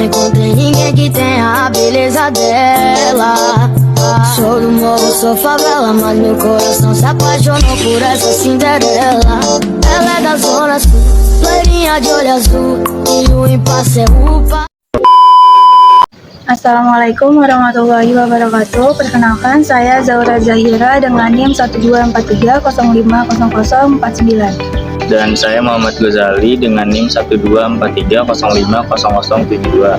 encontrei ninguém que tenha a beleza dela. Sou do morro, sou favela, mas meu coração se apaixonou por essa Cinderela. Ela é da zona sul, loirinha de olho azul, e o impasse é upa. Assalamualaikum warahmatullahi wabarakatuh. Perkenalkan, saya Zaura Zahira dengan NIM 12430500049. Dan saya Muhammad Ghazali dengan NIM 12430505072.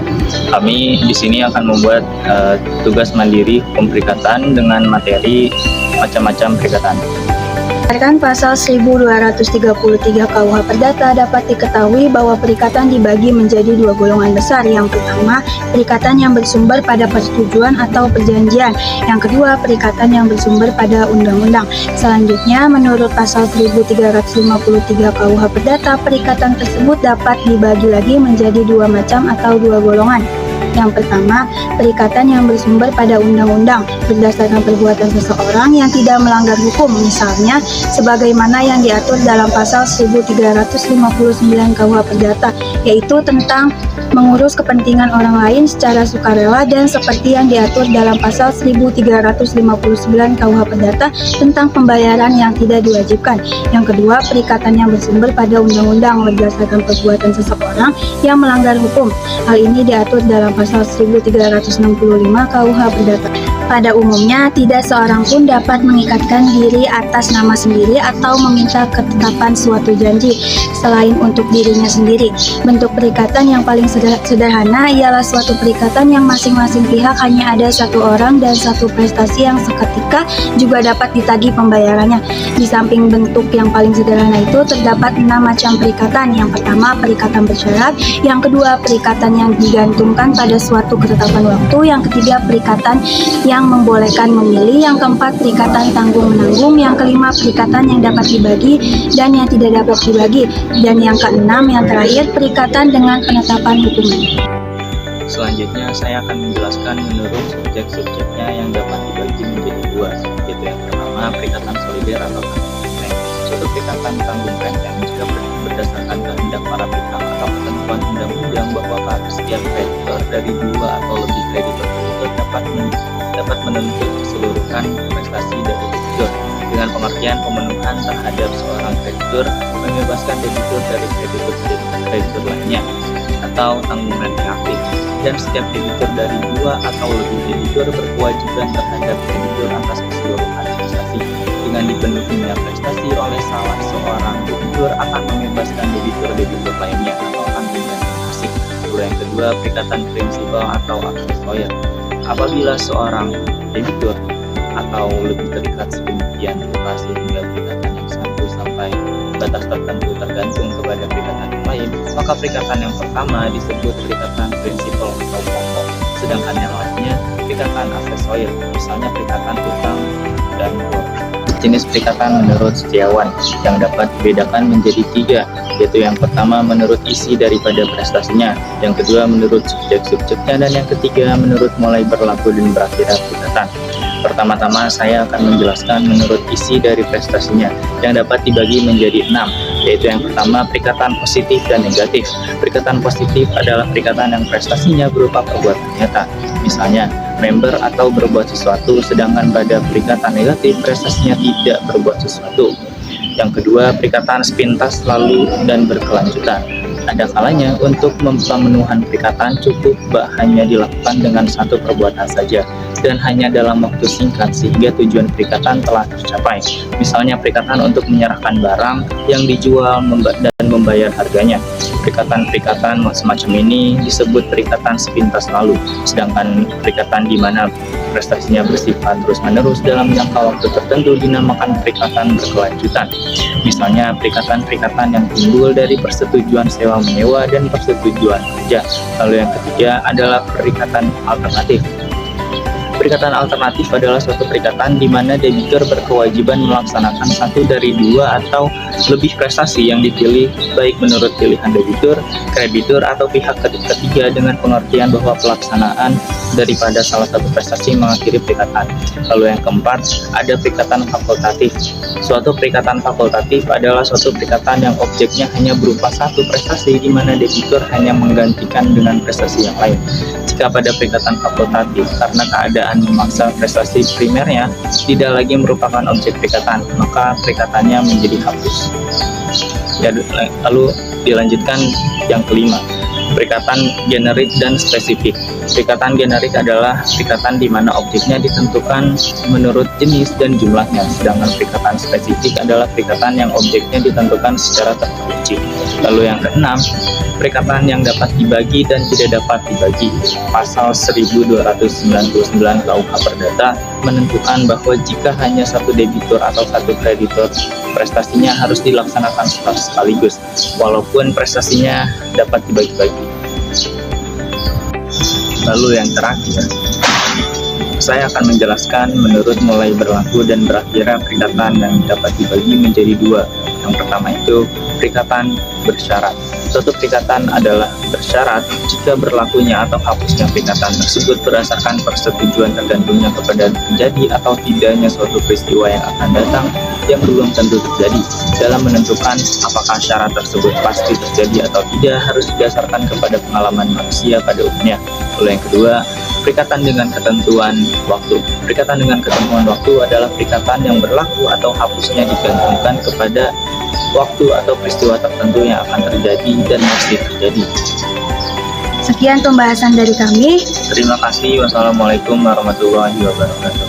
Kami di sini akan membuat tugas mandiri hukum perikatan dengan materi macam-macam perikatan. Berdasarkan pasal 1233 KUH Perdata dapat diketahui bahwa perikatan dibagi menjadi dua golongan besar. Yang pertama, perikatan yang bersumber pada persetujuan atau perjanjian. Yang kedua, perikatan yang bersumber pada undang-undang. Selanjutnya, menurut pasal 1353 KUH Perdata, perikatan tersebut dapat dibagi lagi menjadi dua macam atau dua golongan. Yang pertama, perikatan yang bersumber pada undang-undang berdasarkan perbuatan seseorang yang tidak melanggar hukum, misalnya sebagaimana yang diatur dalam pasal 1359 KUH Perdata, yaitu tentang mengurus kepentingan orang lain secara sukarela, dan seperti yang diatur dalam pasal 1359 KUH Perdata tentang pembayaran yang tidak diwajibkan. Yang kedua, perikatan yang bersumber pada undang-undang berdasarkan perbuatan seseorang yang melanggar hukum. Hal ini diatur dalam pasal 1365 KUH Perdata. Pada umumnya, tidak seorang pun dapat mengikatkan diri atas nama sendiri atau meminta ketetapan suatu janji selain untuk dirinya sendiri. Bentuk perikatan yang paling sederhana ialah suatu perikatan yang masing-masing pihak hanya ada satu orang dan satu prestasi yang seketika juga dapat ditagih pembayarannya. Di samping bentuk yang paling sederhana itu, terdapat 6 macam perikatan. Yang pertama, perikatan bersyarat. Yang kedua, perikatan yang digantungkan pada suatu ketetapan waktu. Yang ketiga, perikatan yang membolehkan memilih. Yang keempat, perikatan tanggung-menanggung. Yang kelima, perikatan yang dapat dibagi dan yang tidak dapat dibagi. Dan yang keenam, yang terakhir, perikatan dengan penetapan hukuman. Selanjutnya saya akan menjelaskan menurut subjek-subjeknya yang dapat dibagi menjadi dua, yaitu yang pertama, perikatan solider atau tanggung renteng. Suatu perikatan tanggung renteng jika berdasarkan kehendak para pihak atau ketentuan undang-undang bahwa setiap kreditor dari dua atau lebih kreditor tersebut dapat menuntut keseluruhan prestasi dari debitur dengan pengertian pemenuhan terhadap seorang kreditur, membebaskan debitur dari kreditur lainnya, atau tanggung renteng aktif. Dan setiap debitur dari dua atau lebih debitur berkewajiban terhadap kreditur atas keseluruhan prestasi. Dengan dipenuhinya prestasi oleh salah seorang debitur akan membebaskan debitur lainnya atau tanggung renteng pasif. Yang kedua, perikatan prinsipal atau aksesorial. Apabila seorang debitur atau lebih terikat sedemikian rupa sehingga perikatan yang satu sampai batas tertentu tergantung kepada perikatan yang lain, maka perikatan yang pertama disebut perikatan prinsipal atau pokok, sedangkan yang lainnya perikatan aksesorial, misalnya perikatan utang dan bor. Jenis perikatan menurut setiawan yang dapat dibedakan menjadi tiga, yaitu yang pertama menurut isi daripada prestasinya, yang kedua menurut subjek-subjeknya, dan yang ketiga menurut mulai berlaku dan berakhirnya perikatan. Pertama-tama saya akan menjelaskan menurut isi dari prestasinya yang dapat dibagi menjadi 6, yaitu yang pertama perikatan positif dan negatif. Perikatan positif adalah perikatan yang prestasinya berupa perbuatan nyata, misalnya member atau berbuat sesuatu, sedangkan pada perikatan negatif prestasinya tidak berbuat sesuatu. Yang kedua, perikatan sepintas lalu dan berkelanjutan. Ada kalanya untuk pemenuhan perikatan cukup hanya dilakukan dengan satu perbuatan saja dan hanya dalam waktu singkat sehingga tujuan perikatan telah tercapai. Misalnya perikatan untuk menyerahkan barang yang dijual dan membayar harganya. Perikatan-perikatan semacam ini disebut perikatan sepintas lalu, sedangkan perikatan di mana prestasinya bersifat terus-menerus dalam jangka waktu tertentu dinamakan perikatan berkelanjutan. Misalnya perikatan-perikatan yang timbul dari persetujuan sewa-menyewa dan persetujuan kerja. Lalu yang ketiga adalah perikatan alternatif. Perikatan alternatif adalah suatu perikatan di mana debitur berkewajiban melaksanakan satu dari dua atau lebih prestasi yang dipilih, baik menurut pilihan debitur, kreditur, atau pihak ketiga dengan pengertian bahwa pelaksanaan daripada salah satu prestasi mengakhiri perikatan. Lalu yang keempat, ada perikatan fakultatif. Suatu perikatan fakultatif adalah suatu perikatan yang objeknya hanya berupa satu prestasi di mana debitur hanya menggantikan dengan prestasi yang lain. Jika pada perikatan fakultatif karena keadaan memaksa prestasi primernya tidak lagi merupakan objek perikatan, maka perikatannya menjadi hapus. Ya, lalu dilanjutkan yang kelima, perikatan generik dan spesifik. Perikatan generik adalah perikatan di mana objeknya ditentukan menurut jenis dan jumlahnya, sedangkan perikatan spesifik adalah perikatan yang objeknya ditentukan secara terperinci. Lalu yang keenam, perikatan yang dapat dibagi dan tidak dapat dibagi. Pasal 1299 KUH Perdata menentukan bahwa jika hanya satu debitur atau satu kreditur, prestasinya harus dilaksanakan sekaligus, walaupun prestasinya dapat dibagi-bagi. Lalu yang terakhir, saya akan menjelaskan menurut mulai berlaku dan berakhirnya perikatan yang dapat dibagi menjadi dua. Yang pertama itu perikatan bersyarat. Suatu perikatan adalah bersyarat jika berlakunya atau hapusnya perikatan tersebut berdasarkan persetujuan tergantungnya kepada terjadi atau tidaknya suatu peristiwa yang akan datang yang belum tentu terjadi. Dalam menentukan apakah syarat tersebut pasti terjadi atau tidak harus didasarkan kepada pengalaman manusia pada umumnya. Lalu yang kedua, perikatan dengan ketentuan waktu. Perikatan dengan ketentuan waktu adalah perikatan yang berlaku atau hapusnya digantungkan kepada waktu atau peristiwa tertentu yang akan terjadi dan masih terjadi. Sekian pembahasan dari kami. Terima kasih. Wassalamualaikum warahmatullahi wabarakatuh.